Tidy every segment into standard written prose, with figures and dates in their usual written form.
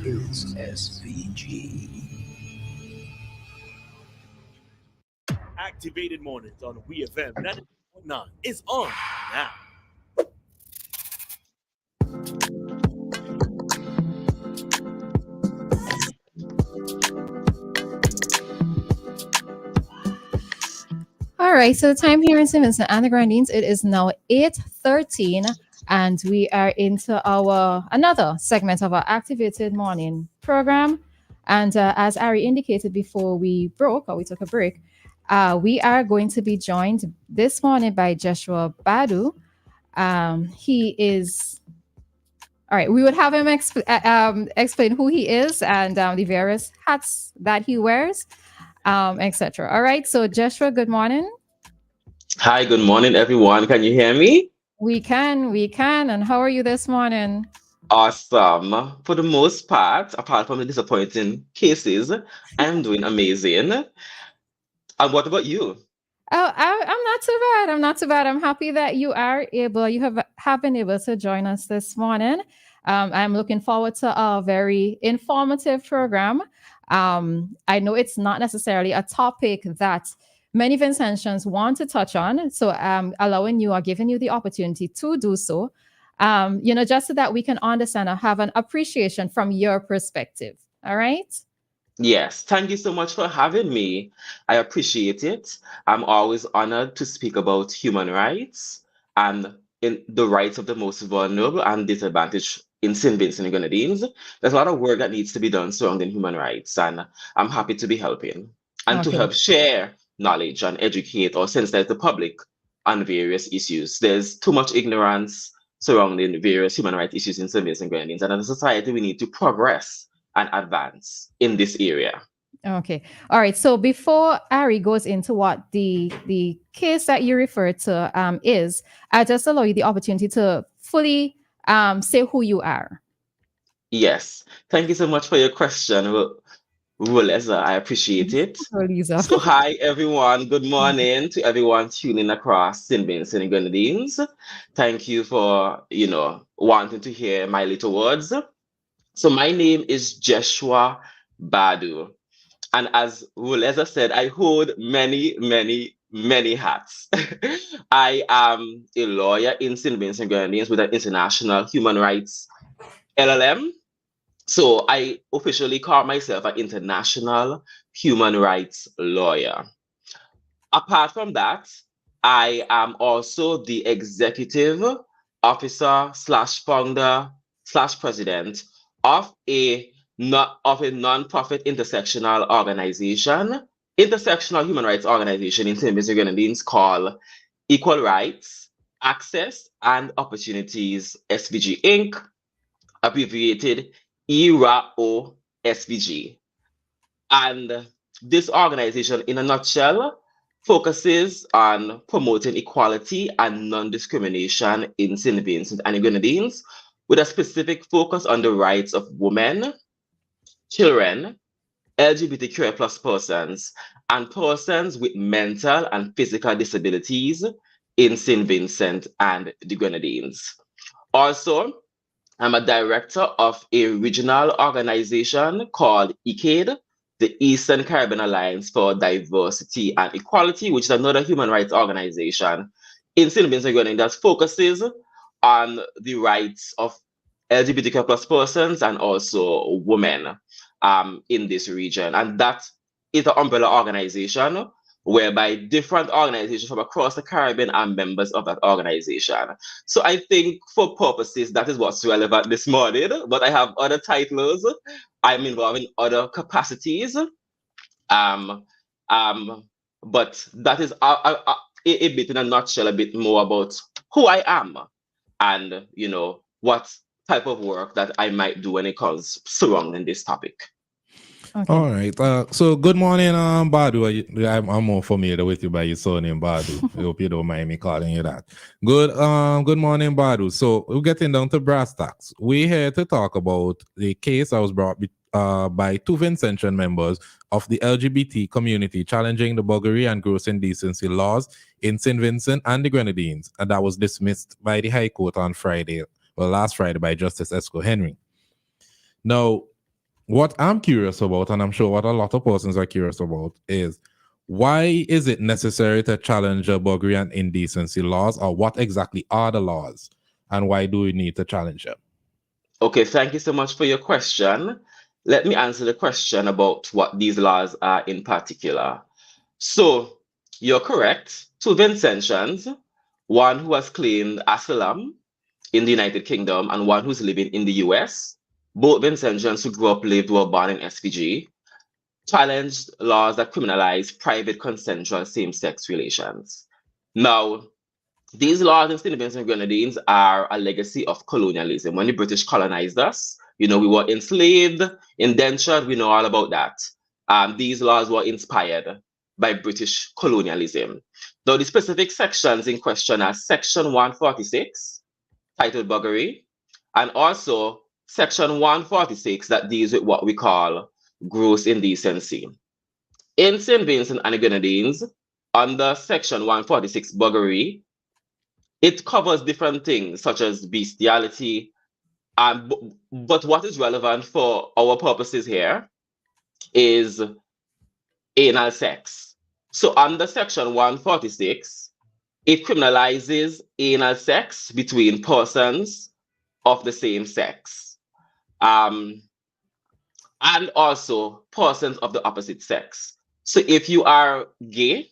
is SVG. Activated Mornings on WEFM 90.9 is on now. All right, so the time here in St. Vincent and the Grenadines, it is now 8:13, and we are into our another segment of our Activated Morning Program. And as Ari indicated before we took a break, we are going to be joined this morning by Jeshua Badu. He is all right. We would have him explain who he is and the various hats that he wears, etc. All right. So, Joshua, good morning. Hi, good morning, everyone. Can you hear me? We can. And how are you this morning? Awesome. For the most part, apart from the disappointing cases, I'm doing amazing. And what about you? Oh, I'm not too bad. I'm happy that you have been able to join us this morning. I'm looking forward to a very informative program. I know it's not necessarily a topic that many Vincentians want to touch on, so giving you the opportunity to do so. Just so that we can understand and have an appreciation from your perspective. All right. Yes, thank you so much for having me. I appreciate it. I'm always honored to speak about human rights and in the rights of the most vulnerable and disadvantaged in St. Vincent and Grenadines. There's a lot of work that needs to be done surrounding human rights, and I'm happy to be helping and to Okay. help share knowledge and educate or sensitize the public on various issues. There's too much ignorance surrounding various human rights issues in St. Vincent and Grenadines, and as a society, we need to progress and advance in this area. Okay. All right. So before Ari goes into what the case that you referred to is, I just allow you the opportunity to fully say who you are. Yes. Thank you so much for your question, Roleza. I appreciate it. Roleza. So hi everyone. Good morning to everyone tuning across St. Vincent and Grenadines. Thank you for, wanting to hear my little words. So my name is Jeshua Badu. And as Roleza said, I hold many, many, many hats. I am a lawyer in St. Vincent and Grenadines with an international human rights LLM. So I officially call myself an international human rights lawyer. Apart from that, I am also the executive officer slash founder slash president of a non-profit intersectional human rights organization in St. Vincent and Grenadines called Equal Rights, Access and Opportunities SVG Inc., abbreviated ERAO SVG. And this organization, in a nutshell, focuses on promoting equality and non-discrimination in St. Vincent and the Grenadines, with a specific focus on the rights of women, children, LGBTQI plus persons, and persons with mental and physical disabilities in St. Vincent and the Grenadines. Also, I'm a director of a regional organization called ECADE, the Eastern Caribbean Alliance for Diversity and Equality, which is another human rights organization in St. Vincent and Grenadines that focuses on the rights of LGBTQ plus persons and also women in this region. And that is an umbrella organization whereby different organizations from across the Caribbean are members of that organization. So I think for purposes, that is what's relevant this morning, but I have other titles. I'm involved in other capacities. But that is a bit in a nutshell, a bit more about who I am and, what type of work that I might do when it comes surrounding this topic. Okay. All right. So good morning, Badu. I'm more familiar with you by your surname, Badu. I hope you don't mind me calling you that. Good morning, Badu. So we're getting down to brass tacks. We're here to talk about the case that was brought by two Vincentian members of the LGBT community challenging the buggery and gross indecency laws in St. Vincent and the Grenadines, and that was dismissed by the High Court on last Friday by Justice Esco Henry. Now, what I'm curious about, and I'm sure what a lot of persons are curious about, is why is it necessary to challenge buggery and indecency laws, or what exactly are the laws, and why do we need to challenge them? Okay, thank you so much for your question. Let me answer the question about what these laws are in particular. So, you're correct. Two Vincentians, one who has claimed asylum in the United Kingdom and one who's living in the US, both Vincentians who grew up, lived, were born in SPG, challenged laws that criminalize private consensual same-sex relations. Now, these laws in St. Vincent and Grenadines are a legacy of colonialism. When the British colonized us, we were enslaved, indentured, we know all about that. These laws were inspired by British colonialism. Now, the specific sections in question are Section 146, titled buggery, and also Section 146 that deals with what we call gross indecency. In St. Vincent and the Grenadines, under Section 146 buggery, it covers different things such as bestiality, but what is relevant for our purposes here is anal sex. So under Section 146, it criminalizes anal sex between persons of the same sex, and also persons of the opposite sex. So if you are gay,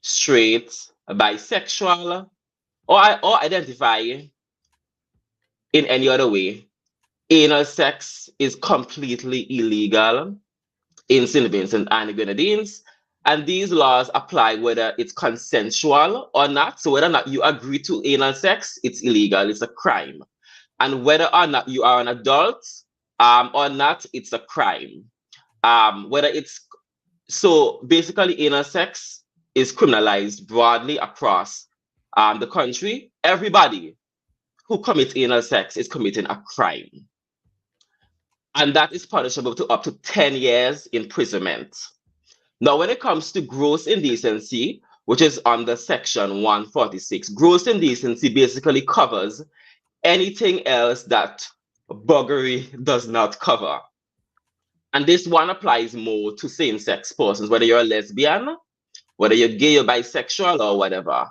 straight, bisexual, or identify in any other way, anal sex is completely illegal in St. Vincent and the Grenadines. And these laws apply whether it's consensual or not. So whether or not you agree to anal sex, it's illegal, it's a crime. And whether or not you are an adult or not, it's a crime. So basically anal sex is criminalized broadly across the country. Everybody who commits anal sex is committing a crime. And that is punishable to up to 10 years imprisonment. Now, when it comes to gross indecency, which is under Section 146, gross indecency basically covers anything else that buggery does not cover. And this one applies more to same-sex persons, whether you're a lesbian, whether you're gay or bisexual or whatever.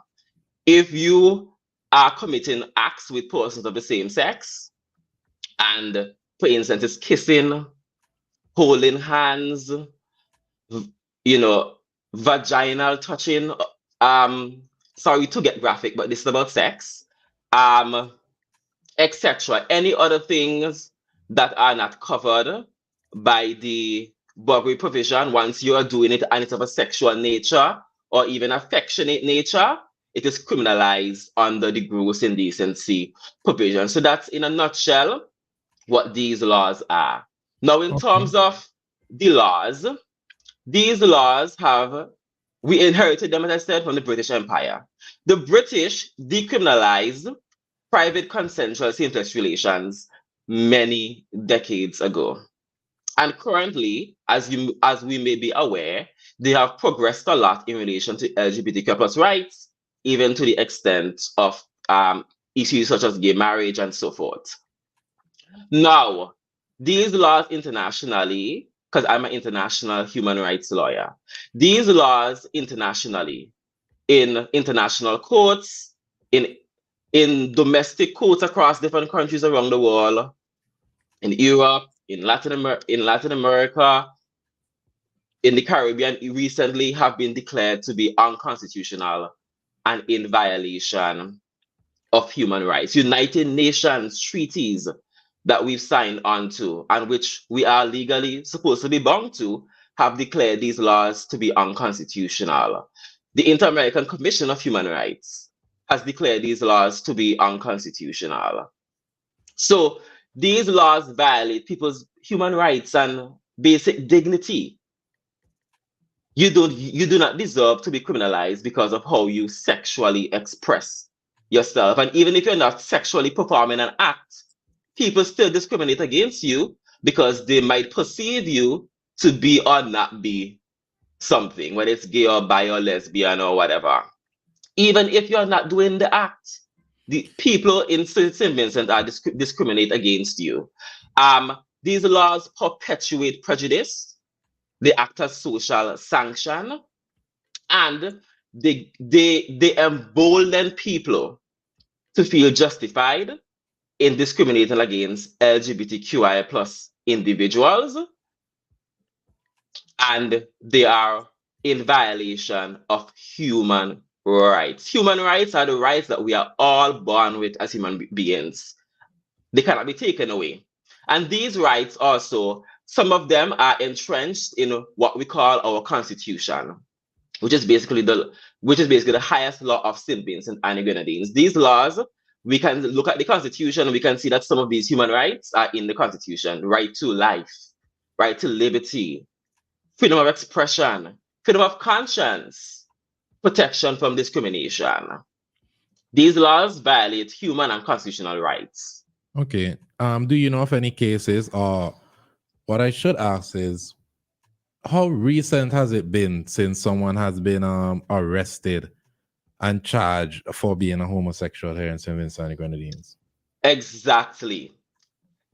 If you are committing acts with persons of the same sex, and for instance, it's kissing, holding hands, vaginal touching, sorry to get graphic, but this is about sex, etc. Any other things that are not covered by the buggery provision, once you are doing it and it's of a sexual nature or even affectionate nature, it is criminalized under the gross indecency provision. So that's in a nutshell what these laws are. Now, in terms of the laws, these laws we inherited them, as I said, from the British Empire. The British decriminalized private consensual same-sex relations many decades ago. And currently, as we may be aware, they have progressed a lot in relation to LGBTQ plus rights, even to the extent of issues such as gay marriage and so forth. Now, these laws internationally, because I'm an international human rights lawyer, these laws internationally, in international courts, in domestic courts across different countries around the world, in Europe, in Latin America, in the Caribbean, recently have been declared to be unconstitutional and in violation of human rights. United Nations treaties that we've signed onto and which we are legally supposed to be bound to have declared these laws to be unconstitutional. The Inter-American Commission of Human Rights has declared these laws to be unconstitutional. So these laws violate people's human rights and basic dignity. You do not deserve to be criminalized because of how you sexually express yourself. And even if you're not sexually performing an act, people still discriminate against you because they might perceive you to be or not be something, whether it's gay or bi or lesbian or whatever. Even if you're not doing the act, the people in St. Vincent are discriminate against you. these laws perpetuate prejudice, they act as social sanction, and they embolden people to feel justified in discriminating against LGBTQI plus individuals, and they are in violation of human rights. Human rights are the rights that we are all born with as human beings. They cannot be taken away. And these rights also, some of them are entrenched in what we call our Constitution, which is basically the highest law of St. Vincent and the Grenadines. These laws, we can look at the Constitution, we can see that some of these human rights are in the Constitution: right to life, right to liberty, freedom of expression, freedom of conscience, protection from discrimination. These laws violate human and constitutional rights. Okay. Do you know of any cases, or what I should ask is, how recent has it been since someone has been arrested and charged for being a homosexual here in St. Vincent and the Grenadines? Exactly.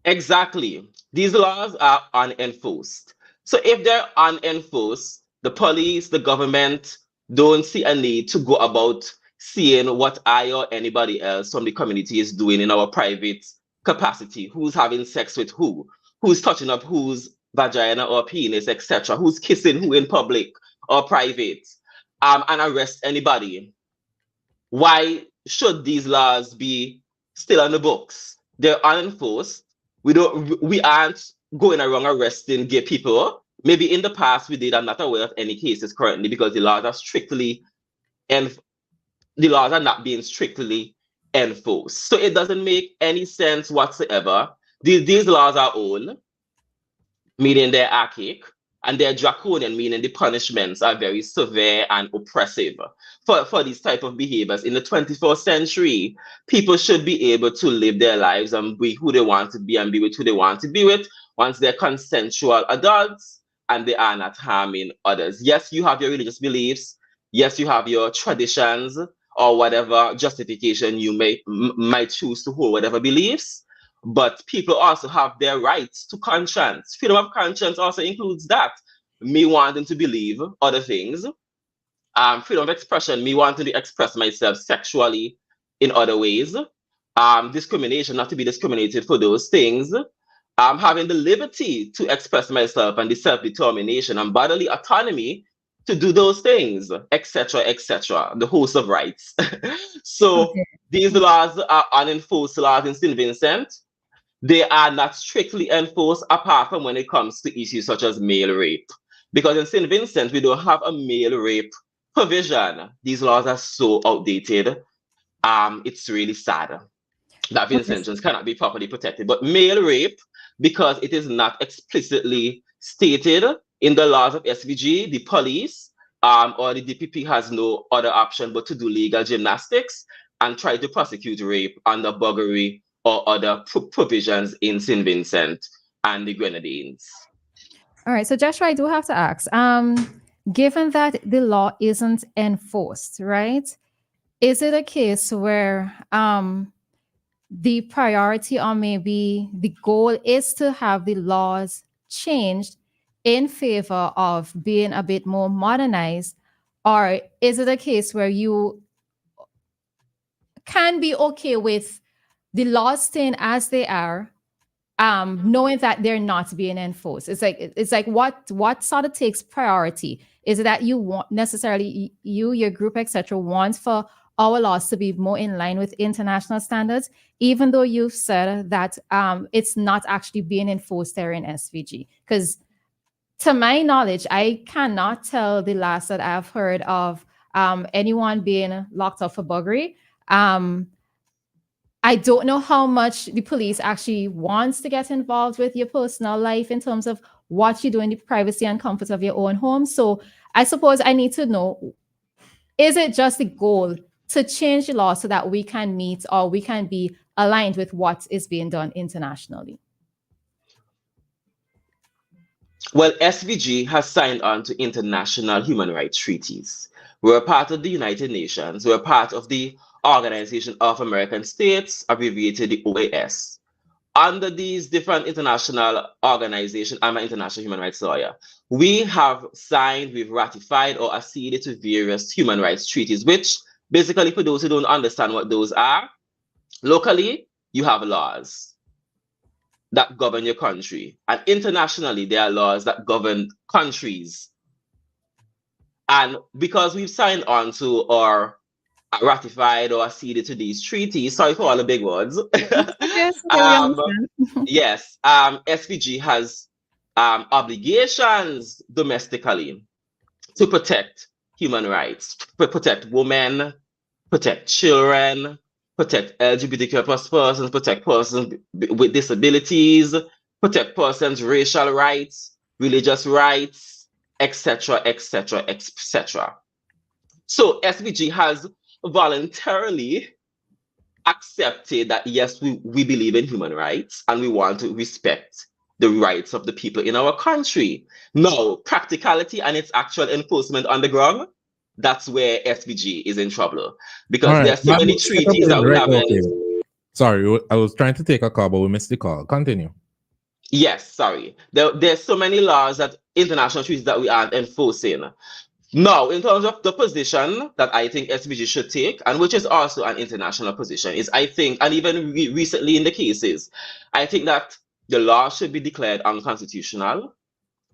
These laws are unenforced. So if they're unenforced, the police, the government don't see a need to go about seeing what I or anybody else from the community is doing in our private capacity, who's having sex with who's touching up whose vagina or penis, etc., who's kissing who in public or private, and arrest anybody. Why should these laws be still on the books? They're unenforced. We aren't going around arresting gay people. Maybe in the past we did. I'm not aware of any cases currently because the laws are not being strictly enforced. So it doesn't make any sense whatsoever. These laws are old, meaning they're archaic, and they're draconian, meaning the punishments are very severe and oppressive for these type of behaviors. In the 21st century, people should be able to live their lives and be who they want to be and be with who they want to be with once they're consensual adults and they are not harming others. Yes, you have your religious beliefs. Yes, you have your traditions or whatever justification you might choose to hold whatever beliefs. But people also have their rights to conscience. Freedom of conscience also includes that. Me wanting to believe other things. Freedom of expression, me wanting to express myself sexually in other ways. Discrimination, not to be discriminated for those things. Having the liberty to express myself and the self-determination and bodily autonomy to do those things, etc., etc., the host of rights. So these laws are unenforced laws in St. Vincent. They are not strictly enforced apart from when it comes to issues such as male rape. Because in St. Vincent, we don't have a male rape provision. These laws are so outdated. It's really sad that Vincentians cannot be properly protected. But male rape, because it is not explicitly stated in the laws of SVG, the police or the DPP has no other option but to do legal gymnastics and try to prosecute rape under buggery or other provisions in St. Vincent and the Grenadines. All right, so Joshua, I do have to ask, given that the law isn't enforced, right? Is it a case where the priority or maybe the goal is to have the laws changed in favor of being a bit more modernized? Or is it a case where you can be okay with the laws staying as they are, knowing that they're not being enforced? It's like what sort of takes priority? Is it that you want necessarily your group, etc., wants for our laws to be more in line with international standards, even though you've said that it's not actually being enforced there in SVG? Because to my knowledge, I cannot tell the last that I've heard of anyone being locked up for buggery. I don't know how much the police actually wants to get involved with your personal life in terms of what you do in the privacy and comfort of your own home. So I suppose I need to know, is it just the goal to change the law so that we can meet or we can be aligned with what is being done internationally? Well, SVG has signed on to international human rights treaties. We're a part of the United Nations. We're part of the Organization of American States, abbreviated the OAS. under these different international organizations, I'm an international human rights lawyer. We have signed, we've ratified or acceded to various human rights treaties, which basically, for those who don't understand what those are, locally, you have laws that govern your country. And internationally, there are laws that govern countries. And because we've signed on to or ratified or acceded to these treaties, sorry for all the big words. Yes, we understand. Yes, SVG has obligations domestically to protect human rights, to protect women, protect children, protect LGBTQ plus persons, protect persons with disabilities, protect persons' racial rights, religious rights, etc., etc., etc. So SVG has voluntarily accepted that yes, we believe in human rights and we want to respect the rights of the people in our country. Now, practicality and its actual enforcement on the ground, that's where SVG is in trouble. Because there are so many treaties that we haven't. Okay. Sorry, I was trying to take a call, but we missed the call. Continue. Yes, sorry. There's so many laws that international treaties that we aren't enforcing. Now, in terms of the position that I think SVG should take, and which is also an international position, is I think, and even recently in the cases, I think that the law should be declared unconstitutional.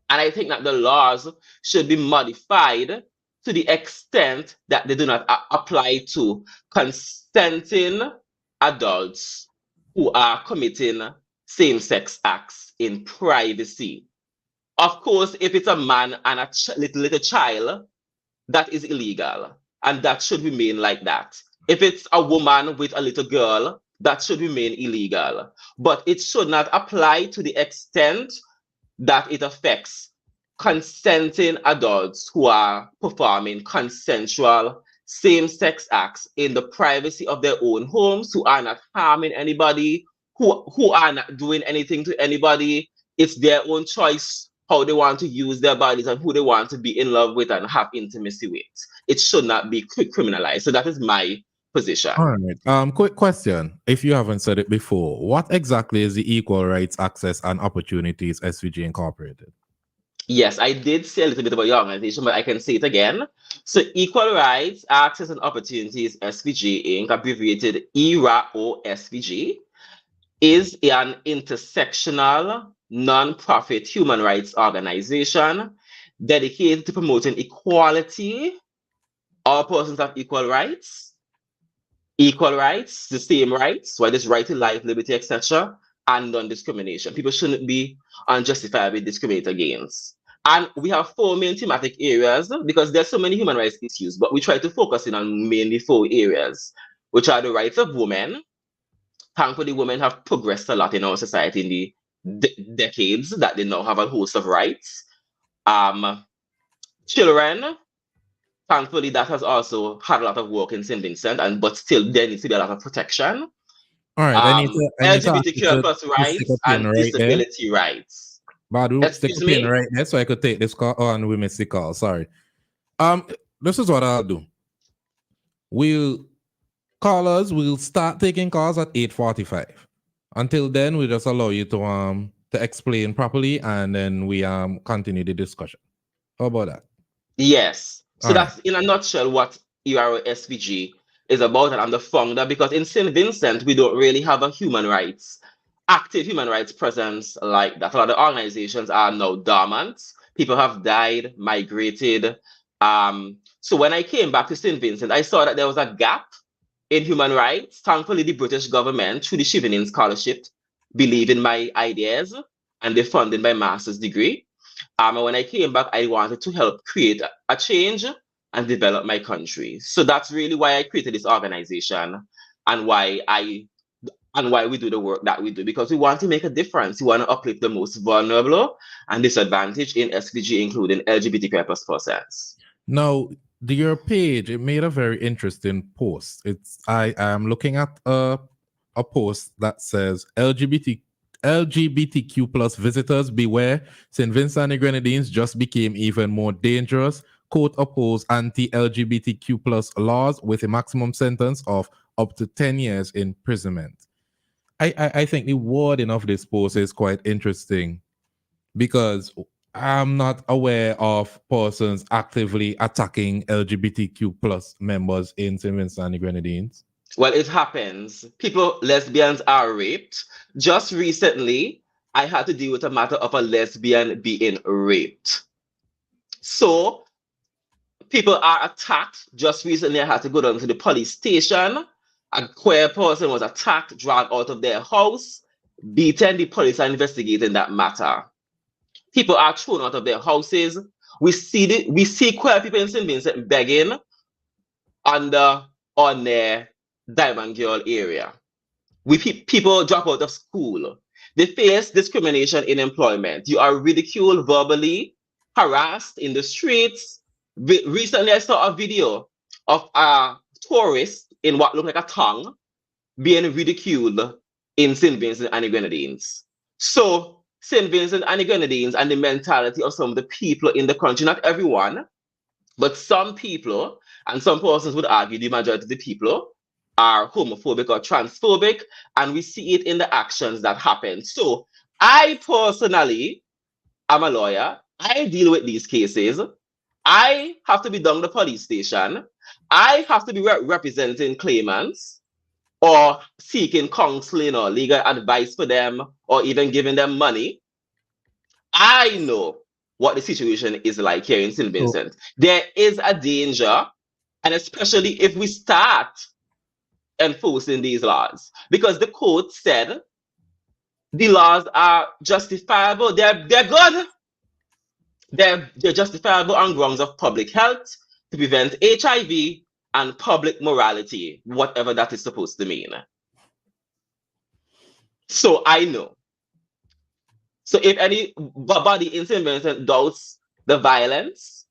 And I think that the laws should be modified to the extent that they do not apply to consenting adults who are committing same-sex acts in privacy. Of course, if it's a man and a little child, that is illegal, and that should remain like that. If it's a woman with a little girl, that should remain illegal. But it should not apply to the extent that it affects consenting adults who are performing consensual same-sex acts in the privacy of their own homes, who are not harming anybody, who are not doing anything to anybody. It's their own choice how they want to use their bodies and who they want to be in love with and have intimacy with. It should not be criminalized. So that is my position. All right. Quick question. If you haven't said it before, what exactly is the Equal Rights, Access, and Opportunities SVG Incorporated? Yes, I did say a little bit about your organization, but I can say it again. So Equal Rights, Access, and Opportunities SVG Inc., abbreviated ERA or SVG, is an intersectional, non-profit human rights organization dedicated to promoting equality. All persons have equal rights, the same rights, whether it's right to life, liberty, etc., and non-discrimination. People shouldn't be unjustifiably discriminated against. And we have 4 main thematic areas because there's so many human rights issues, but we try to focus in on mainly 4 areas, which are the rights of women. Thankfully, women have progressed a lot in our society in the decades that they now have a host of rights. Children, thankfully, that has also had a lot of work in St. Vincent, but still there needs to be a lot of protection. All right, LGBTQ plus rights and disability rights. Badu, stick a pin right there so I could take this call. Oh, and we missed the call. Sorry. This is what I'll do. We'll start taking calls at 8:45. Until then, we'll just allow you to explain properly, and then we continue the discussion. How about that? Yes. So that's in a nutshell what ERO SVG is about, and I'm the founder because in St. Vincent we don't really have a active human rights presence like that. A lot of organizations are now dormant. People have died, migrated. So when I came back to St. Vincent, I saw that there was a gap in human rights. Thankfully, the British government, through the Chevening Scholarship, believe in my ideas and they funded my master's degree. And when I came back, I wanted to help create a change and develop my country. So that's really why I created this organization and why we do the work that we do, because we want to make a difference. We want to uplift the most vulnerable and disadvantaged in SVG, including LGBTQ plus persons. Now, your page, it made a very interesting post. I am looking at a post that says LGBTQ plus visitors beware. St. Vincent and the Grenadines just became even more dangerous. Court oppose anti-LGBTQ plus laws with a maximum sentence of up to 10 years imprisonment. I think the wording of this post is quite interesting because I'm not aware of persons actively attacking LGBTQ plus members in St. Vincent and the Grenadines. Well, it happens. Lesbians are raped. Just recently, I had to deal with a matter of a lesbian being raped. So people are attacked. Just recently, I had to go down to the police station. A queer person was attacked, dragged out of their house, beaten. The police are investigating that matter. People are thrown out of their houses. We see queer people in St. Vincent begging on their Diamond Girl area. People drop out of school. They face discrimination in employment. You are ridiculed verbally, harassed in the streets. Recently, I saw a video of a tourist in what looked like a tongue being ridiculed in St. Vincent and the Grenadines. So St. Vincent and the Grenadines and the mentality of some of the people in the country, not everyone, but some people, and some persons would argue the majority of the people are homophobic or transphobic, and we see it in the actions that happen. So I personally am a lawyer. I deal with these cases. I have to be down the police station. I have to be representing claimants or seeking counseling or legal advice for them or even giving them money. I know what the situation is like here in St. Vincent. There is a danger, and especially if we start enforcing these laws, because the court said the laws are justifiable. They're good. They're justifiable on grounds of public health, to prevent HIV and public morality, whatever that is supposed to mean. So I know. So if anybody in St. Vincent doubts the violence,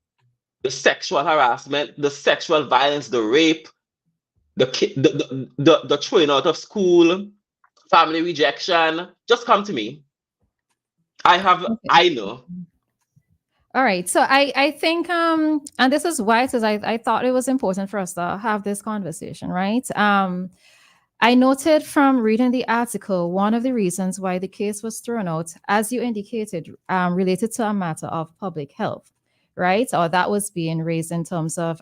the sexual harassment, the sexual violence, the rape, the throwing out of school, family rejection, just come to me. I know. All right. So I think and this is why, because I thought it was important for us to have this conversation, right? I noted from reading the article, one of the reasons why the case was thrown out, as you indicated, related to a matter of public health, right? Or that was being raised in terms of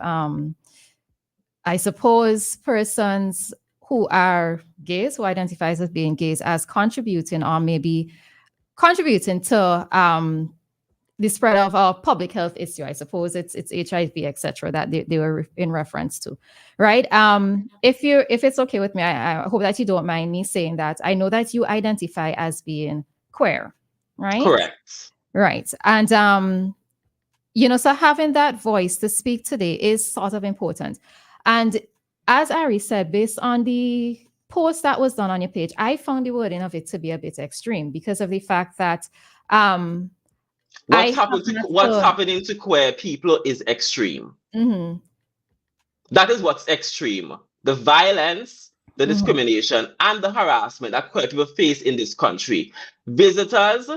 I suppose persons who are gays, who identifies as being gays, as contributing or maybe contributing to the spread of a public health issue. I suppose it's HIV, etc., that they were in reference to, right? If it's okay with me, I hope that you don't mind me saying that I know that you identify as being queer, right? Correct. Right. And so having that voice to speak today is sort of important. And as Ari said, based on the post that was done on your page, I found the wording of it to be a bit extreme because of the fact that what's happening to queer people is extreme. Mm-hmm. That is what's extreme. The violence, the discrimination, and the harassment that queer people face in this country. Visitors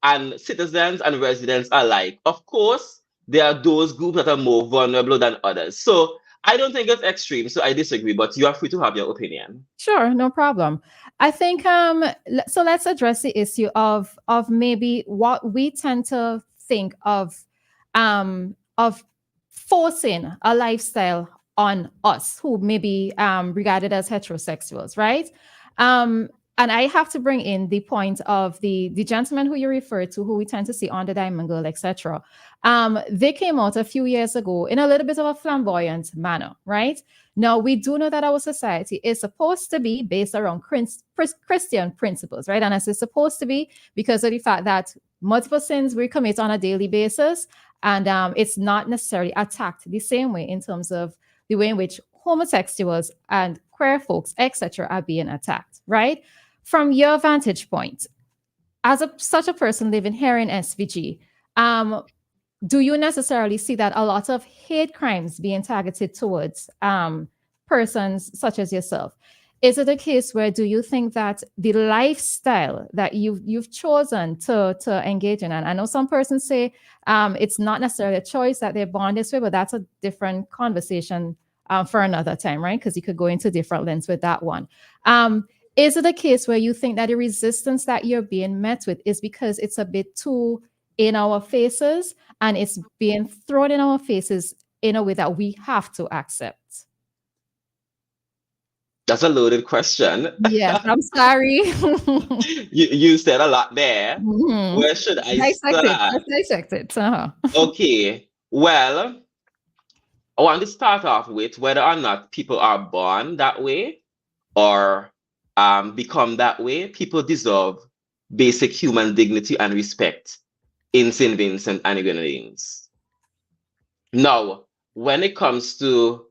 and citizens and residents alike. Of course, there are those groups that are more vulnerable than others. So I don't think it's extreme, so I disagree, but you are free to have your opinion. Sure, no problem. I think so let's address the issue of maybe what we tend to think of forcing a lifestyle on us who may be regarded as heterosexuals, right? And I have to bring in the point of the gentleman who you referred to, who we tend to see on the Diamond Girl, etc. They came out a few years ago in a little bit of a flamboyant manner, right? Now, we do know that our society is supposed to be based around Christian principles, right? And as it's supposed to be because of the fact that multiple sins we commit on a daily basis, and it's not necessarily attacked the same way in terms of the way in which homosexuals and queer folks, etc., are being attacked, right? From your vantage point, as such a person living here in SVG, do you necessarily see that a lot of hate crimes being targeted towards persons such as yourself? Is it a case where do you think that the lifestyle that you've chosen to engage in, and I know some persons say it's not necessarily a choice that they're born this way, but that's a different conversation for another time, right? Because you could go into different lens with that one. Is it a case where you think that the resistance that you're being met with is because it's a bit too in our faces and it's being thrown in our faces in a way that we have to accept? That's a loaded question. Yes, I'm sorry. You said a lot there. Mhm. Where should I Dissect it. start? Let's dissect it. Uh-huh. Okay. Well, I want to start off with whether or not people are born that way or become that way. People deserve basic human dignity and respect in St. Vincent and the Grenadines. Now, when it comes to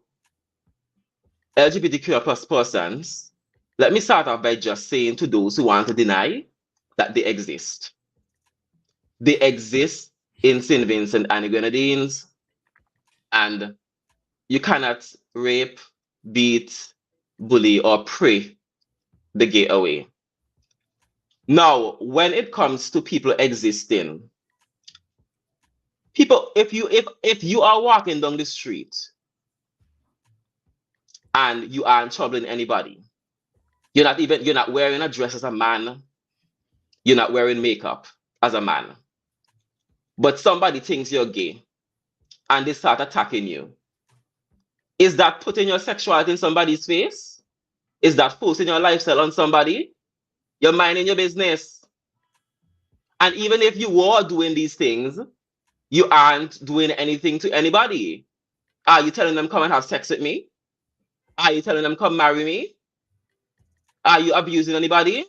LGBTQ plus persons, let me start off by just saying to those who want to deny that they exist. They exist in St. Vincent and the Grenadines, and you cannot rape, beat, bully, or pray the gay away. Now, when it comes to people existing, people, if you are walking down the street and you aren't troubling anybody, you're not wearing a dress as a man, you're not wearing makeup as a man, but somebody thinks you're gay and they start attacking you. Is that putting your sexuality in somebody's face? Is that forcing your lifestyle on somebody? You're minding your business. And even if you were doing these things, you aren't doing anything to anybody. Are you telling them come and have sex with me? Are you telling them come marry me? Are you abusing anybody?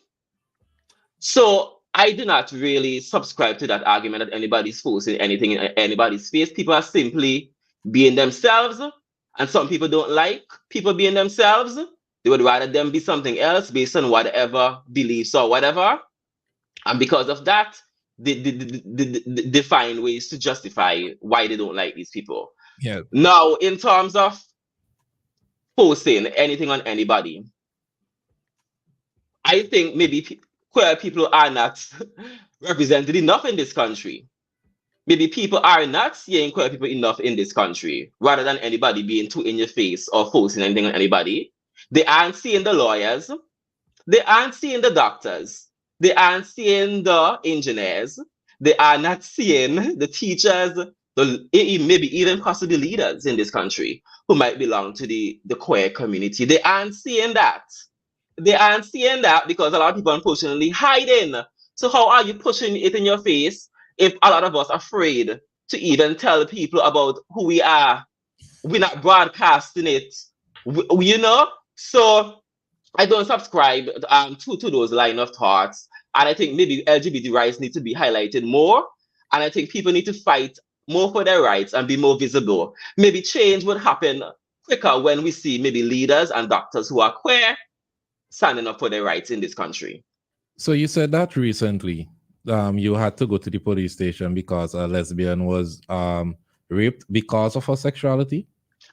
So I do not really subscribe to that argument that anybody's forcing anything in anybody's face. People are simply being themselves, and some people don't like people being themselves. They would rather them be something else based on whatever beliefs or whatever. And because of that, they find ways to justify why they don't like these people. Yeah. Now, in terms of forcing anything on anybody, I think maybe queer people are not represented enough in this country. Maybe people are not seeing queer people enough in this country, rather than anybody being too in your face or forcing anything on anybody. They aren't seeing the lawyers. They aren't seeing the doctors. They aren't seeing the engineers. They are not seeing the teachers, maybe even possibly leaders in this country who might belong to the queer community. They aren't seeing that. They aren't seeing that because a lot of people are unfortunately hiding. So how are you pushing it in your face if a lot of us are afraid to even tell people about who we are? We're not broadcasting it, you know? So I don't subscribe to those line of thoughts. And I think maybe LGBT rights need to be highlighted more. And I think people need to fight more for their rights and be more visible. Maybe change would happen quicker when we see maybe leaders and doctors who are queer standing up for their rights in this country. So you said that recently you had to go to the police station because a lesbian was raped because of her sexuality?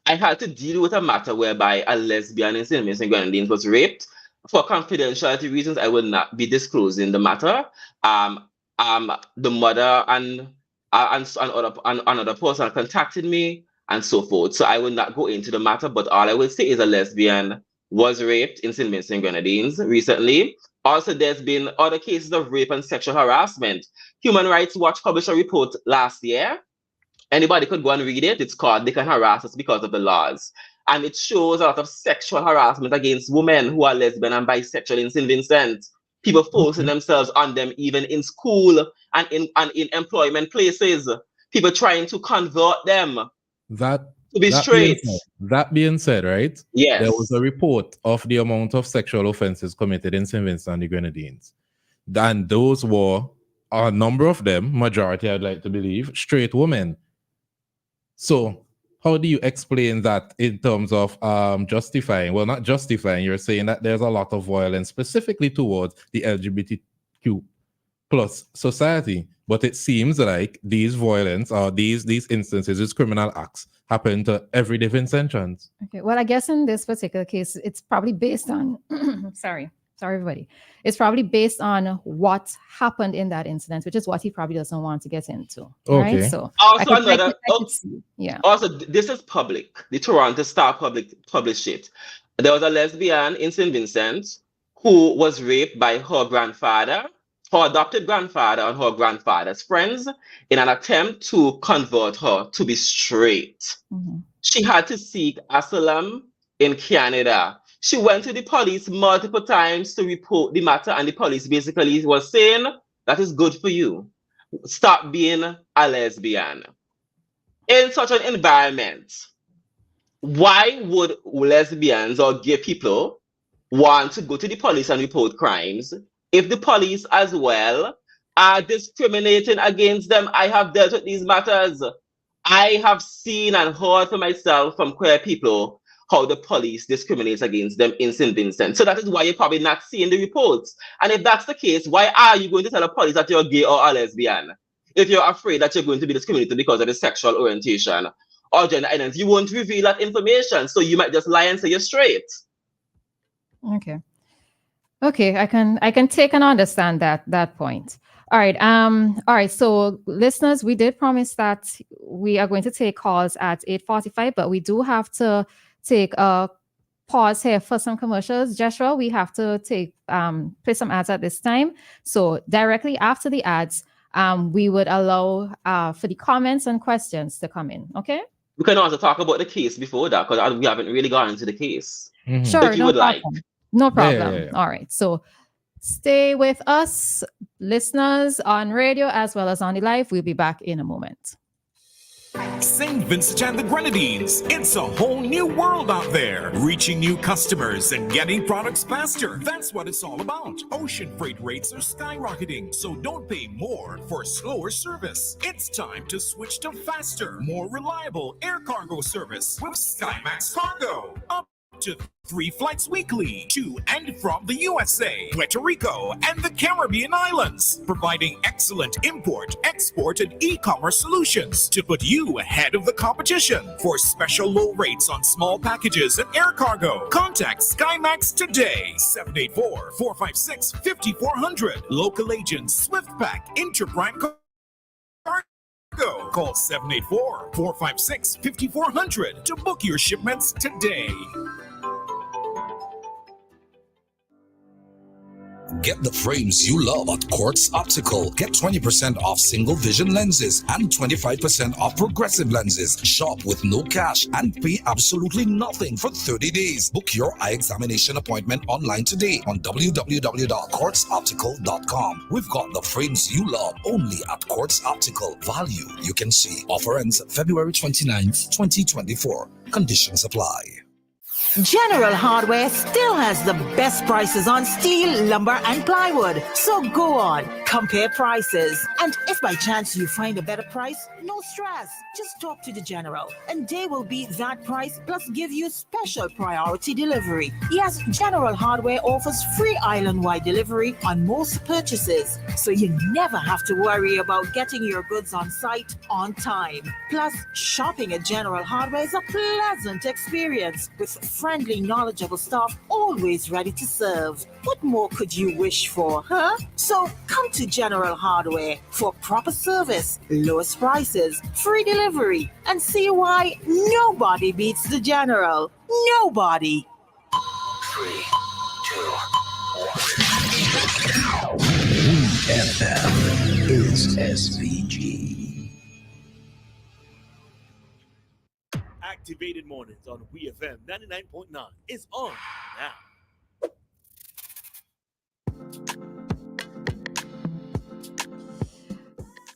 I had to deal with a matter whereby a lesbian in St. Vincent and Grenadines was raped. For confidentiality reasons, I will not be disclosing the matter. The mother and another person contacted me and so forth. So I will not go into the matter, but all I will say is a lesbian was raped in St. Vincent and Grenadines recently. Also, there's been other cases of rape and sexual harassment. Human Rights Watch published a report last year. Anybody could go and read it. It's called They Can Harass Us Because of the Laws. And it shows a lot of sexual harassment against women who are lesbian and bisexual in St. Vincent. People forcing themselves on them even in school and in employment places. People trying to convert them to be straight. That being said, right? Yes. There was a report of the amount of sexual offenses committed in St. Vincent and the Grenadines. And those were, a number of them, majority I'd like to believe, straight women. So how do you explain that in terms of justifying? Well, not justifying, you're saying that there's a lot of violence specifically towards the LGBTQ plus society. But it seems like these violence or these instances, these criminal acts happen to everyday Vincentians. Okay, well, I guess in this particular case, it's probably based on, sorry, everybody. It's probably based on what happened in that incident, which is what he probably doesn't want to get into. Okay. Right? So also, also, this is public. The Toronto Star published it. There was a lesbian in St. Vincent who was raped by her grandfather, her adopted grandfather, and her grandfather's friends in an attempt to convert her to be straight. Mm-hmm. She had to seek asylum in Canada. She went to the police multiple times to report the matter, and the police basically was saying, that is good for you. Stop being a lesbian. In such an environment, why would lesbians or gay people want to go to the police and report crimes if the police as well are discriminating against them? I have dealt with these matters. I have seen and heard for myself from queer people how the police discriminates against them in St. Vincent. So that is why you're probably not seeing the reports. And if that's the case, why are you going to tell the police that you're gay or a lesbian? If you're afraid that you're going to be discriminated because of the sexual orientation or gender identity, you won't reveal that information. So you might just lie and say you're straight. Okay. Okay, I can take and understand that point. All right. So listeners, we did promise that we are going to take calls at 8:45, but we do have to take a pause here for some commercials. Jeshua, we have to play some ads at this time. So directly after the ads, we would allow for the comments and questions to come in. Okay. We can also talk about the case before that, because we haven't really gone into the case. Mhm. Sure. If you would like. No problem. Yeah. All right. So stay with us, listeners on radio as well as on the live. We'll be back in a moment. St. Vincent and the Grenadines. It's a whole new world out there. Reaching new customers and getting products faster. That's what it's all about. Ocean freight rates are skyrocketing, so don't pay more for slower service. It's time to switch to faster, more reliable air cargo service with SkyMax Cargo. Up to 3 flights weekly to and from the USA, Puerto Rico, and the Caribbean islands, providing excellent import, export, and e-commerce solutions to put you ahead of the competition. For special low rates on small packages and air cargo, contact SkyMax today. 784-456-5400. Local agents SwiftPack, Interprime Cargo. Call 784-456-5400 to book your shipments today. Get the frames you love at Quartz Optical. Get 20% off single vision lenses and 25% off progressive lenses. Shop with no cash and pay absolutely nothing for 30 days. Book your eye examination appointment online today on www.quartzoptical.com. We've got the frames you love only at Quartz Optical. Value you can see. Offer ends February 29th, 2024. Conditions apply. General Hardware still has the best prices on steel, lumber, and plywood. So go on, compare prices. And if by chance you find a better price, no stress. Just talk to the General, and they will beat that price plus give you special priority delivery. Yes, General Hardware offers free island-wide delivery on most purchases, so you never have to worry about getting your goods on site on time. Plus, shopping at General Hardware is a pleasant experience with friendly, knowledgeable staff always ready to serve. What more could you wish for, huh? So come to General Hardware for proper service, lowest prices, free delivery, and see why nobody beats the General. Nobody. 3, 2, 1. WEFM is SVG. Activated Mornings on WEFM 99.9 is on now.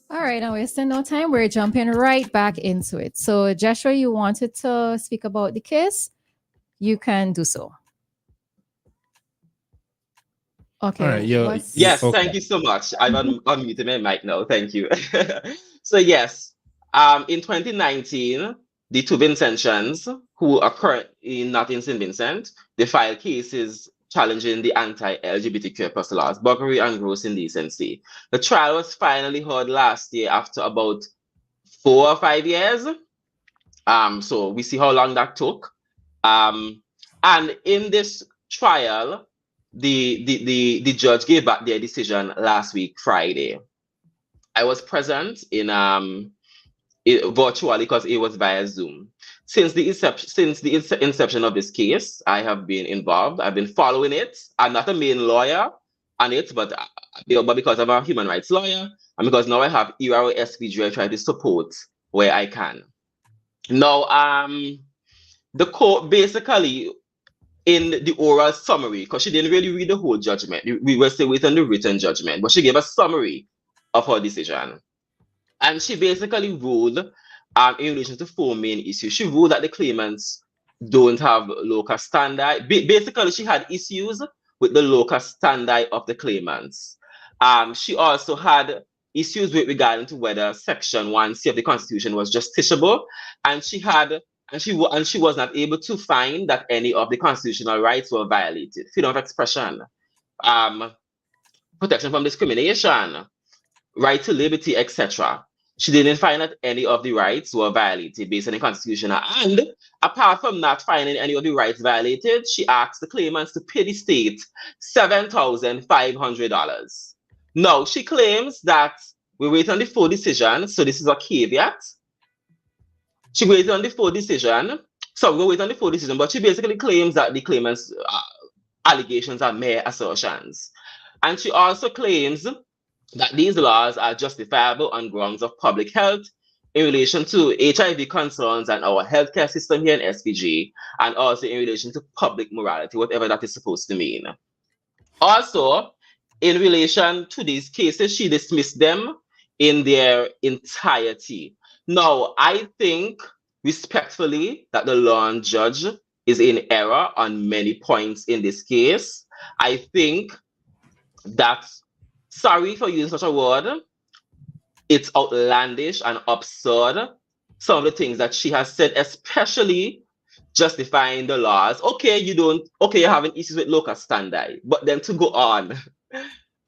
All right, now wasting no time. We're jumping right back into it. So, Jeshua, you wanted to speak about the case? You can do so. Okay. All right, Yes, okay. Thank you so much. I've unmuted my mic now. Thank you. So yes, in 2019, the two Vincentians who are currently not in St. Vincent, they filed cases challenging the anti-LGBTQ plus laws, burglary and gross indecency. The trial was finally heard last year after about 4 or 5 years. So we see how long that took. And in this trial, the judge gave back their decision last week, Friday. I was present in virtually because it was via Zoom. Since the inception of this case, I have been involved. I've been following it. I'm not a main lawyer on it, but because I'm a human rights lawyer, and because now I have ERA or SVG, I try to support where I can. Now, the court basically, in the oral summary, because she didn't really read the whole judgment, we were still waiting the written judgment, but she gave a summary of her decision. And she basically ruled in relation to 4 main issues. She ruled that the claimants don't have local standard. Basically, she had issues with the local standard of the claimants. She also had issues with regarding to whether Section 1C of the Constitution was justiciable, and she was not able to find that any of the constitutional rights were violated. Freedom of expression, protection from discrimination, right to liberty, etc. She didn't find that any of the rights were violated based on the Constitution. And apart from not finding any of the rights violated, she asked the claimants to pay the state $7,500. Now, she claims that we wait on the full decision. So this is a caveat. She waited on the full decision. So we'll wait on the full decision, but she basically claims that the claimants' allegations are mere assertions. And she also claims that these laws are justifiable on grounds of public health in relation to HIV concerns and our healthcare system here in SVG, and also in relation to public morality, whatever that is supposed to mean. Also, in relation to these cases, she dismissed them in their entirety. Now, I think respectfully that the law and judge is in error on many points in this case. I think that, sorry for using such a word, it's outlandish and absurd, some of the things that she has said, especially justifying the laws. Okay, you're having issues with local standard, but then to go on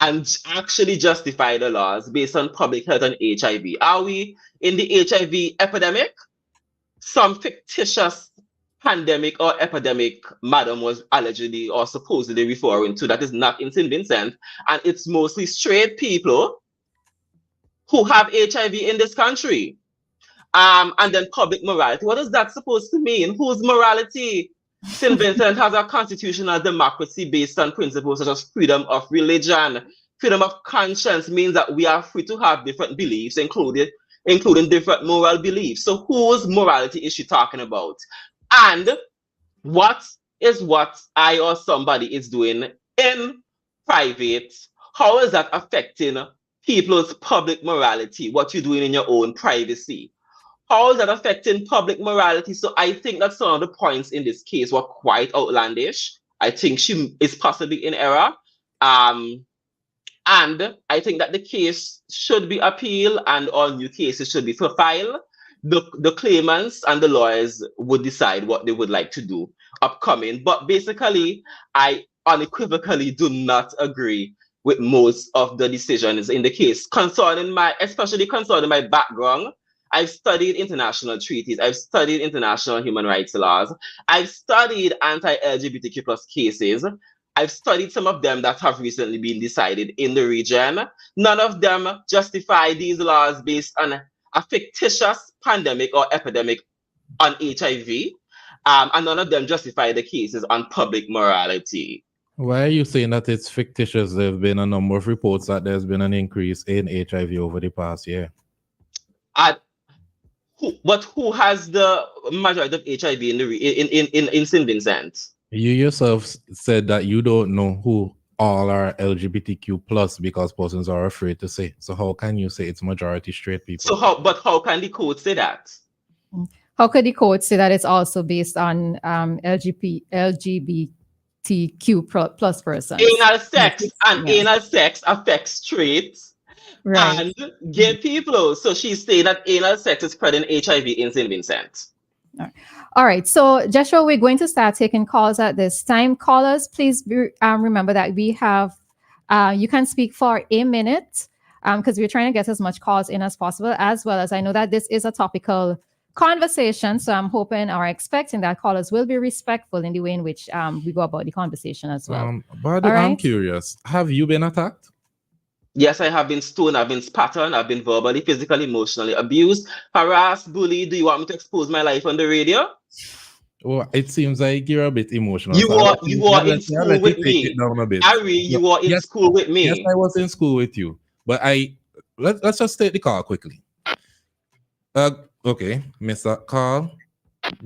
and actually justify the laws based on public health and HIV. Are we in the HIV epidemic? Some fictitious pandemic or epidemic madam was allegedly or supposedly referring to that is not in St. Vincent, and it's mostly straight people who have HIV in this country. And then public morality. What is that supposed to mean? Whose morality? St. Vincent has a constitutional democracy based on principles such as freedom of religion. Freedom of conscience means that we are free to have different beliefs, including different moral beliefs. So whose morality is she talking about? And what I or somebody is doing in private, how is that affecting people's public morality? What you're doing in your own privacy? How is that affecting public morality? So I think that some of the points in this case were quite outlandish. I think she is possibly in error. And I think that the case should be appealed and all new cases should be filed. The claimants and the lawyers would decide what they would like to do upcoming. But basically, I unequivocally do not agree with most of the decisions in the case especially concerning my background. I've studied international treaties. I've studied international human rights laws. I've studied anti-LGBTQ plus cases. I've studied some of them that have recently been decided in the region. None of them justify these laws based on a fictitious pandemic or epidemic on HIV. And none of them justify the cases on public morality. Why are you saying that it's fictitious? There have been a number of reports that there's been an increase in HIV over the past year. But who has the majority of HIV in St. Vincent? You yourself said that you don't know who all are LGBTQ plus because persons are afraid to say. So how can you say it's majority straight people? So how can the court say that? How could the court say that it's also based on LGBTQ plus persons? Anal sex anal sex affects straight and gay people. So she's saying that anal sex is spreading HIV in St. Vincent. All right. So, Jeshua, we're going to start taking calls at this time. Callers, please remember that we have, you can speak for a minute because we're trying to get as much calls in as possible, as well as I know that this is a topical conversation. So I'm hoping or expecting that callers will be respectful in the way in which we go about the conversation as well. But I'm curious, have you been attacked? Yes, I have been stoned, I've been spat on, I've been verbally, physically, emotionally abused, harassed, bullied. Do you want me to expose my life on the radio? Well, it seems like you're a bit emotional, You so were you were in I'll school let you with take it me. down a bit. Ari, you were in Yes, school with yes, me. I was in school with you, but let's just take the call quickly. Okay, Mr. Carl.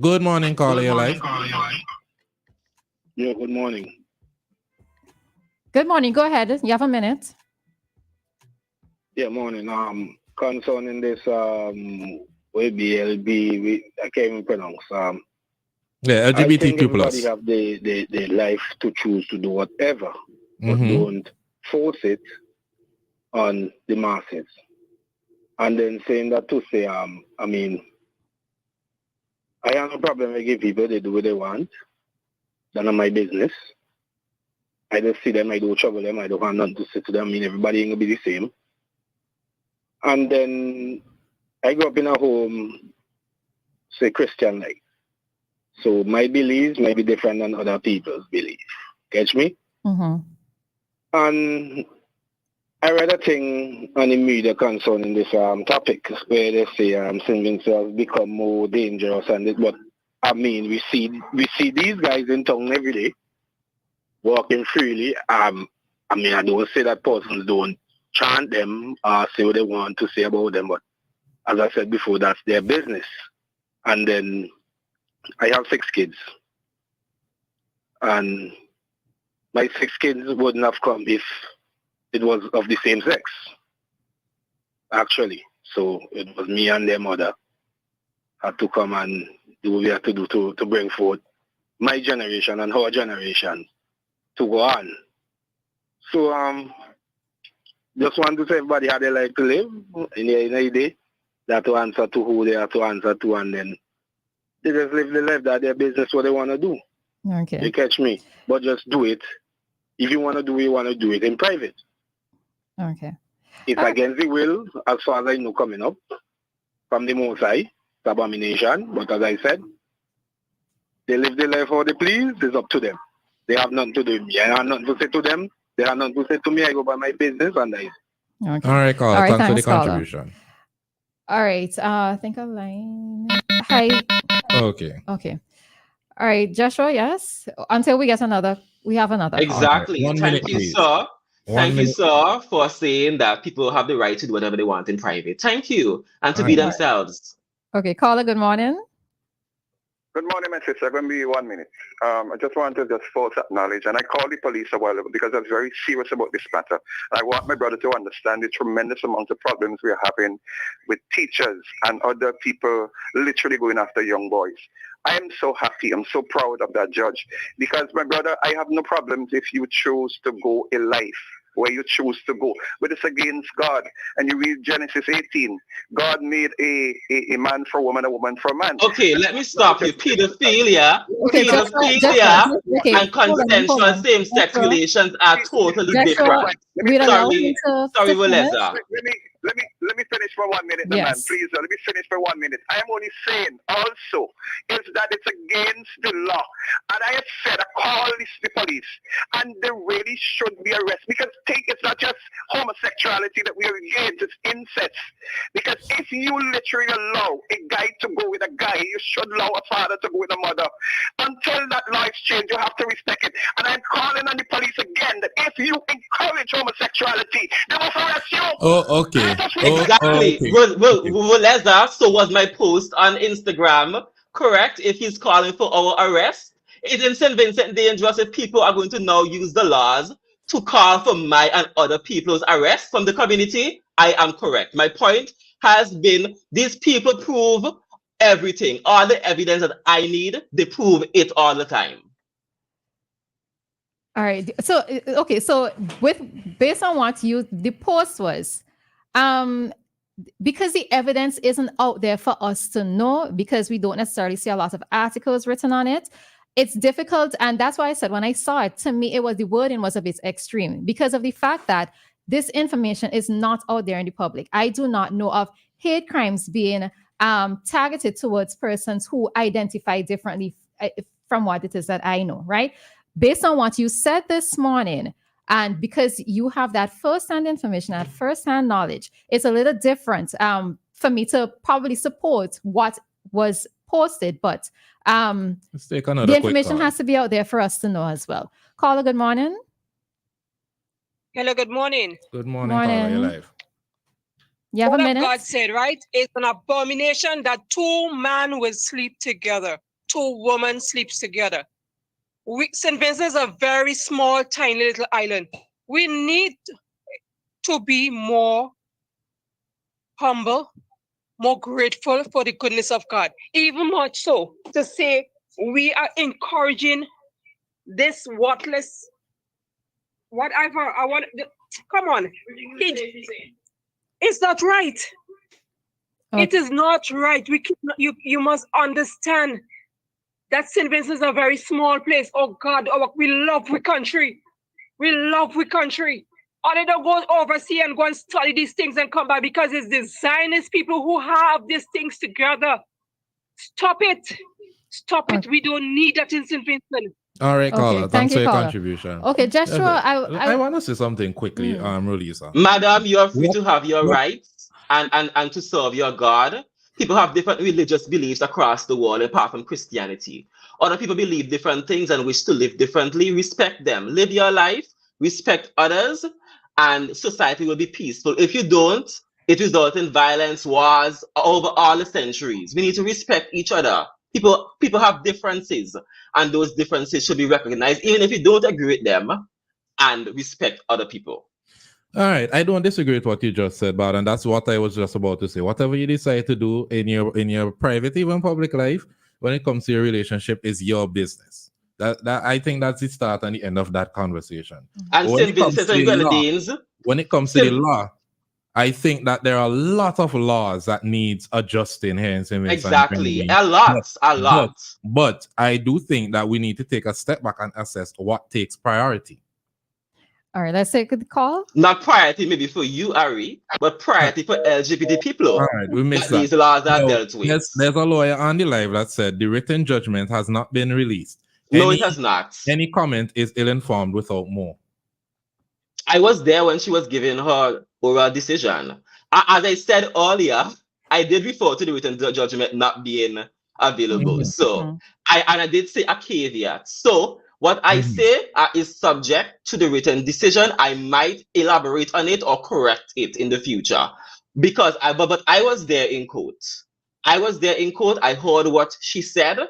Good morning, Carl. Are you alive? Yeah, good morning. Good morning. Go ahead. You have a minute. Yeah, morning. Concerning this WBLB, I can't even pronounce. Yeah, I think LGBTQ everybody plus. have the life to choose to do whatever, but Mhm. don't force it on the masses. And then saying that to say, I mean, I have no problem with give people they do what they want. That's not my business. I just see them, I don't trouble them, I don't have nothing to say to them. I mean, everybody ain't gonna be the same. And then I grew up in a home, say Christian like. So my beliefs may be different than other people's beliefs. Catch me? Mm-hmm. And I read a thing on the media concerning this topic where they say St. Vincent has become more dangerous and it, but I mean we see these guys in town every day walking freely. I mean I don't say that persons don't chant them or say what they want to say about them, but as I said before, that's their business. And then I have 6 kids. And my 6 kids wouldn't have come if it was of the same sex, actually. So it was me and their mother had to come and do what we had to do to bring forth my generation and our generation to go on. So just want to say everybody had their life to live in the day, that to answer to who they have to answer to, and then they just live the life that their business what they want to do. Okay. You catch me? But just do it. If you want to do it, you want to do it in private. Okay. It's against the will, as far as I know, coming up from the Most High. It's abomination. But as I said, they live their life how they please. It's up to them. They have nothing to do with me. I have nothing to say to them. They have nothing to say to me. I go by my business and I. Okay. All right, Carl. All right, Thanks for the thanks, caller. contribution. All right. I think a line. Hi. Okay. Okay. All right, Joshua. Yes. Until we get another, we have another call. Exactly. 1 minute, Thank you, please. sir. 1 Thank you, minute. sir, for saying that people have the right to do whatever they want in private. Thank you. And to All be right. themselves. Okay, caller. Good morning. Good morning, my sister. I'm going to be 1 minute. I just want to just first acknowledge, and I called the police a while ago because I was very serious about this matter. And I want my brother to understand the tremendous amount of problems we are having with teachers and other people literally going after young boys. I am so happy. I'm so proud of that judge because, my brother, I have no problems if you choose to go a life where you choose to go. But it's against God. And you read Genesis 18. God made a man for a woman for a man. Okay, let me stop you. Pedophilia, Okay, pedophilia, okay, and consensual same-sex relations are totally different. We'll allow him Sorry, to finish. Roleza. Let me finish for 1 minute, Yes. man. Please, let me finish for 1 minute. I am only saying also is that it's against the law. And I have said, I call the police, and they really should be arrested because it's not just homosexuality that we are against, it's incest. Because if you literally allow a guy to go with a guy, you should allow a father to go with a mother. Until that law is changed, you have to respect it. And I'm calling on the police again that if you encourage homosexuality, they will arrest you. Oh, okay. Exactly. Okay. Roleza, so was my post on Instagram, correct? If he's calling for our arrest, isn't St. Vincent dangerous if people are going to now use the laws to call for my and other people's arrest from the community? I am correct. My point has been these people prove everything. All the evidence that I need, they prove it all the time. All right. So okay. So based on what the post was, because the evidence isn't out there for us to know, because we don't necessarily see a lot of articles written on it, it's difficult. And that's why I said when I saw it, to me, the wording was a bit extreme because of the fact that this information is not out there in the public. I do not know of hate crimes being targeted towards persons who identify differently from what it is that I know, right? Based on what you said this morning, And because you have that first-hand information, that first-hand knowledge, it's a little different for me to probably support what was posted. But Let's take another the quick information call. has to be out there for us to know as well. Caller, good morning. Hello, good morning. Good morning, caller. You're Morning. live. You have a What minute? God said, right? It's an abomination that two men will sleep together, two women sleeps together. St. Vincent is a very small, tiny little island. We need to be more humble, more grateful for the goodness of God. Even much so to say we are encouraging this worthless, whatever. Come on. It's not right. Okay. It is not right. You must understand that St. Vincent is a very small place. Oh God, we love our country. We love our country. Or they don't go overseas and go and study these things and come back because it's the Zionist people who have these things together. Stop it. Stop it. We don't need that in St. Vincent. All right, caller. Okay, Thanks for your caller. contribution. Okay, Jeshua, I want to say something quickly, Roleza. Madam, you are free to have your rights and to serve your God. People have different religious beliefs across the world apart from Christianity. Other people believe different things and wish to live differently. Respect them. Live your life, respect others, and society will be peaceful. If you don't, it results in violence, wars over all the centuries. We need to respect each other. People have differences, and those differences should be recognized, even if you don't agree with them, and respect other people. All right, I don't disagree with what you just said, but and that's what I was just about to say. Whatever you decide to do in your private, even public life, when it comes to your relationship, is your business. That I think that's the start and the end of that conversation. And St. Vincent and Grenadines. When it comes to the law, I think that there are a lot of laws that needs adjusting here in St. Vincent. Exactly, a lot. But I do think that we need to take a step back and assess what takes priority. All right, let's take the call. Not priority maybe for you, Ari, but priority for LGBT people. All right, we missed that. These laws are dealt with. There's a lawyer on the live that said the written judgment has not been released. No, it has not. Any comment is ill-informed without more. I was there when she was giving her oral decision. As I said earlier, I did refer to the written judgment not being available. So I did say a caveat. So what I say is subject to the written decision. I might elaborate on it or correct it in the future, because I was there in court. I heard what she said.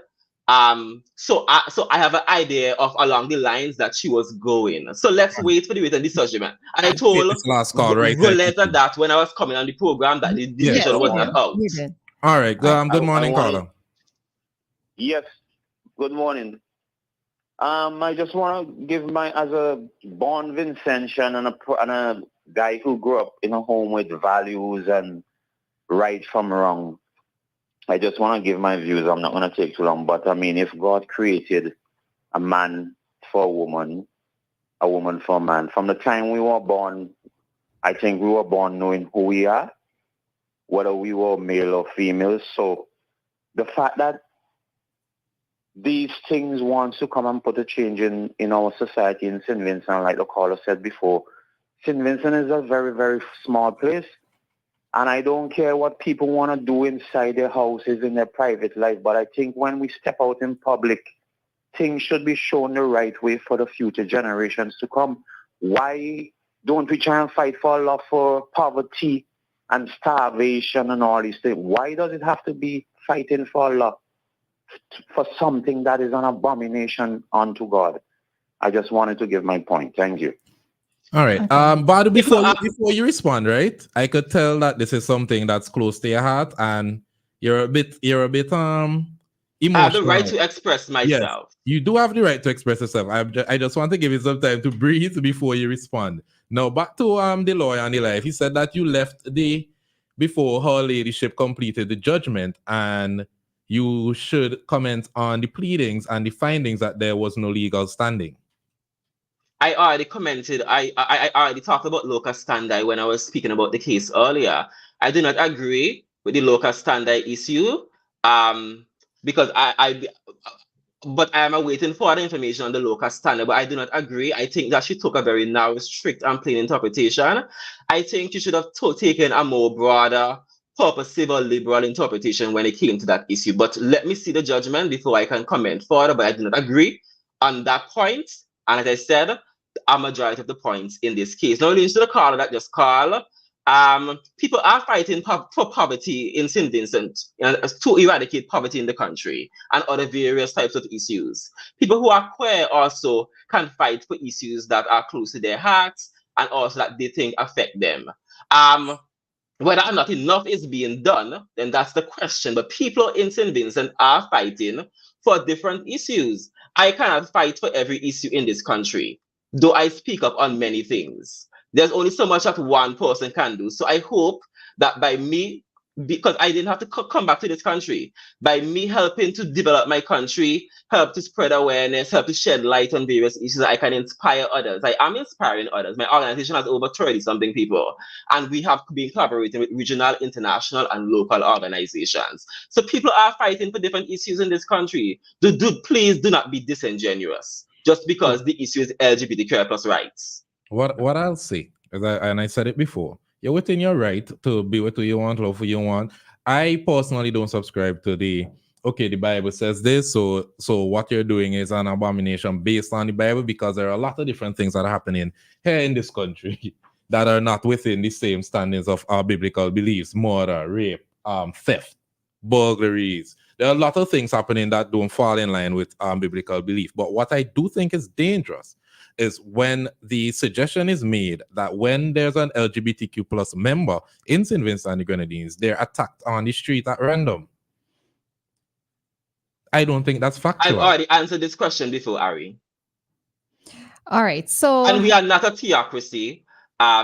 So I have an idea of along the lines that she was going. So let's wait for the written decision. And I told last call, right? Roleza that when I was coming on the program that the decision was not out. All right. Good morning, caller. Yes. Good morning. I just want to give as a born Vincentian and a guy who grew up in a home with values and right from wrong. I just want to give my views. I'm not going to take too long, but I mean, if God created a man for a woman for a man, from the time we were born, I think we were born knowing who we are, whether we were male or female. So the fact that these things want to come and put a change in our society in St. Vincent, like the caller said before, St. Vincent is a very, very small place. And I don't care what people want to do inside their houses, in their private life. But I think when we step out in public, things should be shown the right way for the future generations to come. Why don't we try and fight for love, for poverty and starvation and all these things? Why does it have to be fighting for love, for something that is an abomination unto God? I just wanted to give my point. Thank you. All right. But before you respond, right? I could tell that this is something that's close to your heart, and you're a bit emotional. I have the right to express myself. Yes, you do have the right to express yourself. I just want to give you some time to breathe before you respond. Now, back to the lawyer on the live. He said that you left before her ladyship completed the judgment, and you should comment on the pleadings and the findings that there was no legal standing. I already commented. I already talked about locus standi when I was speaking about the case earlier. I do not agree with the locus standi issue, because but I am awaiting further information on the local standard, but I do not agree. I think that she took a very narrow, strict, and plain interpretation. I think she should have taken a more broader, purposive or liberal interpretation when it came to that issue. But let me see the judgment before I can comment further, but I do not agree on that point. And as I said, a majority of the points in this case. Now, listen to the caller that just called. People are fighting for poverty in St. Vincent to eradicate poverty in the country and other various types of issues. People who are queer also can fight for issues that are close to their hearts and also that they think affect them. Whether or not enough is being done, then that's the question. But people in St. Vincent are fighting for different issues. I cannot fight for every issue in this country, though I speak up on many things. There's only so much that one person can do. So I hope that by me, because I didn't have to come back to this country, by me helping to develop my country, help to spread awareness, help to shed light on various issues, I can inspire others. I am inspiring others. My organization has over 30-something people, and we have been collaborating with regional, international, and local organizations. So people are fighting for different issues in this country. Please do not be disingenuous just because the issue is LGBTQI plus rights. What I'll say, and I said it before, you're within your right to be with who you want, love who you want. I personally don't subscribe to the Bible says this, so what you're doing is an abomination based on the Bible, because there are a lot of different things that are happening here in this country that are not within the same standards of our biblical beliefs: murder, rape, theft, burglaries. There are a lot of things happening that don't fall in line with biblical belief. But what I do think is dangerous is when the suggestion is made that when there's an LGBTQ plus member in St. Vincent and the Grenadines, they're attacked on the street at random. I don't think that's factual. I've already answered this question before, Ari. All right, so... And we are not a theocracy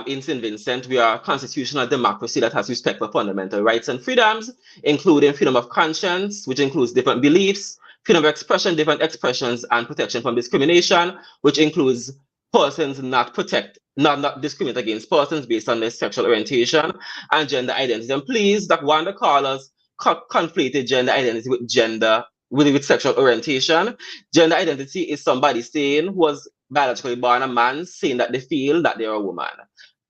in St. Vincent. We are a constitutional democracy that has respect for fundamental rights and freedoms, including freedom of conscience, which includes different beliefs, freedom of expression, different expressions, and protection from discrimination, which includes persons not discriminate against persons based on their sexual orientation and gender identity. And please, that one of the callers conflated gender identity with sexual orientation. Gender identity is somebody saying who was biologically born a man saying that they feel that they're a woman.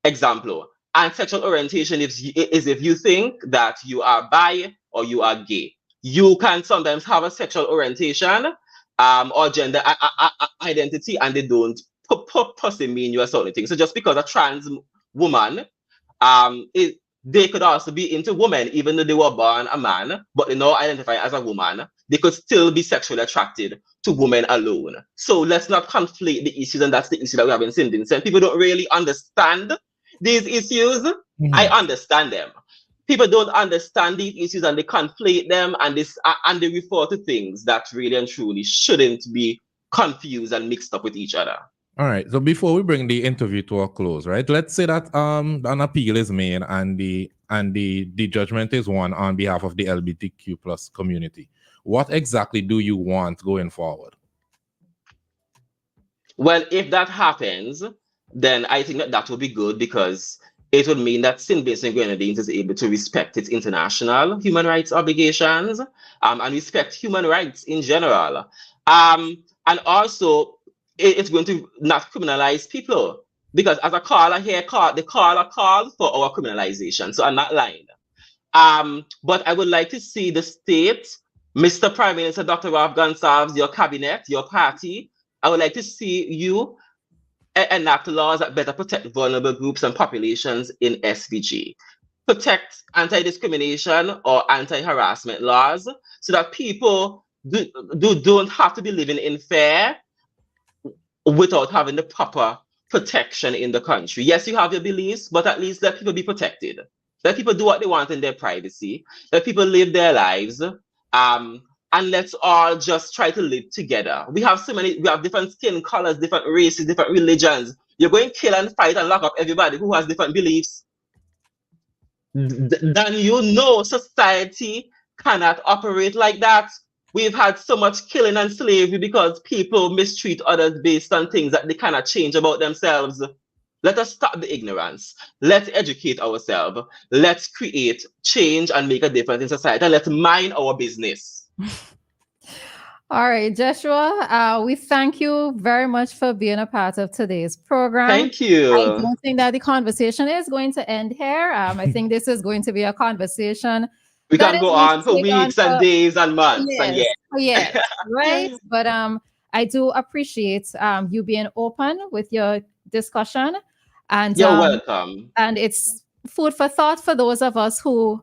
Example, and sexual orientation is if you think that you are bi or you are gay. You can sometimes have a sexual orientation or gender identity, and they don't possibly mean you are certain things. So just because a trans woman, they could also be into women, even though they were born a man, but they now identify as a woman. They could still be sexually attracted to women alone. So let's not conflate the issues, and that's the issue that we have in St. Vincent. People don't really understand these issues. Mm-hmm. I understand them. People don't understand these issues, and they conflate them, and they refer to things that really and truly shouldn't be confused and mixed up with each other. All right. So before we bring the interview to a close, right? Let's say that an appeal is made and the judgment is won on behalf of the LGBTQ plus community. What exactly do you want going forward? Well, if that happens, then I think that will be good, because it would mean that St. Vincent Grenadines is able to respect its international human rights obligations and respect human rights in general. And also, it's going to not criminalize people, because as a caller here, the caller called for our criminalization. So I'm not lying. But I would like to see the state, Mr. Prime Minister Dr. Rav Gonsalves, your cabinet, your party, I would like to see you enact laws that better protect vulnerable groups and populations in SVG. Protect anti-discrimination or anti-harassment laws so that people don't have to be living in fear without having the proper protection in the country. Yes, you have your beliefs, but at least let people be protected. Let people do what they want in their privacy. Let people live their lives. And let's all just try to live together. We have different skin colors, different races, different religions. You're going to kill and fight and lock up everybody who has different beliefs. Then society cannot operate like that. We've had so much killing and slavery because people mistreat others based on things that they cannot change about themselves. Let us stop the ignorance. Let's educate ourselves. Let's create change and make a difference in society. And let's mind our business. All right, Jeshua, we thank you very much for being a part of today's program. Thank I you. don't think that the conversation is going to end here. I think this is going to be a conversation We that can is go going to on for take on weeks and for days and months and yes, years. yes, right. But I do appreciate you being open with your discussion, and You're welcome. and it's food for thought for those of us who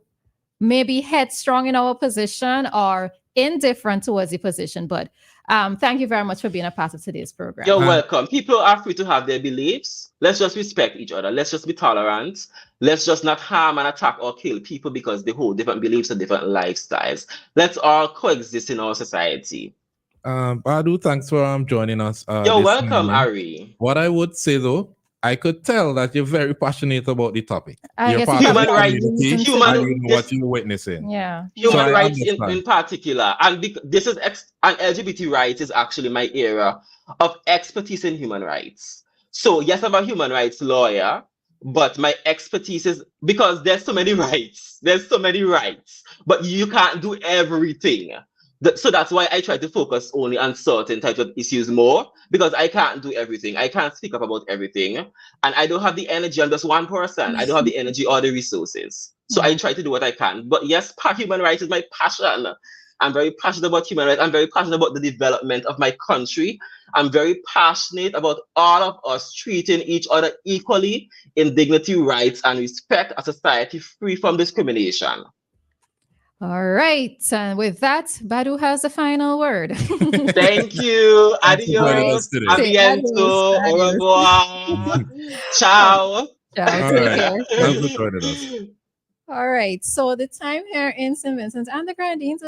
may be headstrong in our position or indifferent towards the position. But thank you very much for being a part of today's program. You're welcome. People are free to have their beliefs. Let's just respect each other. Let's just be tolerant. Let's just not harm and attack or kill people because they hold different beliefs and different lifestyles. Let's all coexist in our society. Badu, thanks for joining us. You're welcome, Ari. What I would say though, I could tell that you're very passionate about the topic. I You're guess part of human the rights, community, and you know what you're witnessing. Yeah. Human So rights in particular. And this is and LGBT rights is actually my area of expertise in human rights. So yes, I'm a human rights lawyer, but my expertise is because there's so many rights. There's so many rights, but you can't do everything. So that's why I try to focus only on certain types of issues more, because I can't do everything. I can't speak up about everything. And I don't have the energy. I'm just one person. I don't have the energy or the resources. So I try to do what I can. But yes, human rights is my passion. I'm very passionate about human rights. I'm very passionate about the development of my country. I'm very passionate about all of us treating each other equally in dignity, rights, and respect, a society free from discrimination. All right. And with that, Badu has the final word. Thank you. Adios. A bientôt. Au revoir. Ciao. Ciao. Take care. Thanks for joining us. All right. So the time here in St. Vincent and the Grenadines